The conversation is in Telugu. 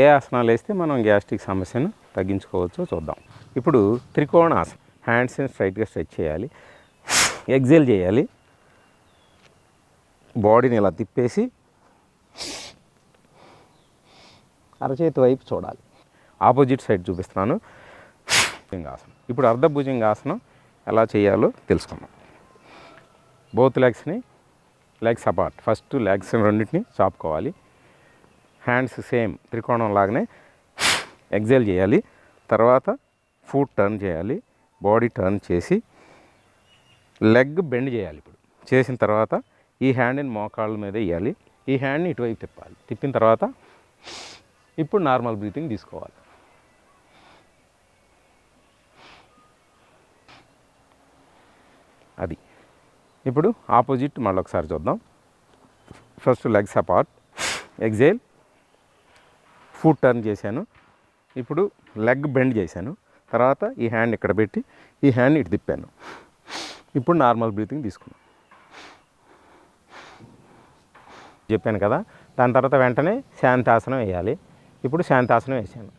ఏ ఆసనాలు వేస్తే మనం గ్యాస్ట్రిక్ సమస్యను తగ్గించుకోవచ్చో చూద్దాం. ఇప్పుడు త్రికోణాసనం. హ్యాండ్స్ని స్ట్రైట్గా స్ట్రెచ్ చేయాలి, ఎగ్జేల్ చేయాలి, బాడీని ఇలా తిప్పేసి అరచేతి వైపు చూడాలి. ఆపోజిట్ సైడ్ చూపిస్తున్నాను. భుజంగాసనం. ఇప్పుడు అర్ధభుజంగాసనం ఎలా చేయాలో తెలుసుకుందాం. Both legs apart. First legs రెండింటిని చాపుకోవాలి. హ్యాండ్స్ సేమ్ త్రికోణం లాగానే ఎగ్జేల్ చేయాలి. తర్వాత ఫుట్ టర్న్ చేయాలి, బాడీ టర్న్ చేసి లెగ్ బెండ్ చేయాలి. ఇప్పుడు చేసిన తర్వాత ఈ హ్యాండ్ని మోకాళ్ళ మీద వేయాలి, ఈ హ్యాండ్ని ఇటువైపు తిప్పాలి. తిప్పిన తర్వాత ఇప్పుడు నార్మల్ బ్రీతింగ్ తీసుకోవాలి. అది. ఇప్పుడు ఆపోజిట్ మళ్ళీ ఒకసారి చూద్దాం. First legs apart, exhale, foot turn చేశాను. ఇప్పుడు లెగ్ బెండ్ చేశాను. తర్వాత ఈ హ్యాండ్ ఇక్కడ పెట్టి ఈ హ్యాండ్ ఇటు తిప్పాను. ఇప్పుడు నార్మల్ బ్రీతింగ్ తీసుకున్నాను. చెప్పాను కదా. దాని తర్వాత వెంటనే శాంతాసనం వేయాలి. ఇప్పుడు శాంతాసనం వేసాను.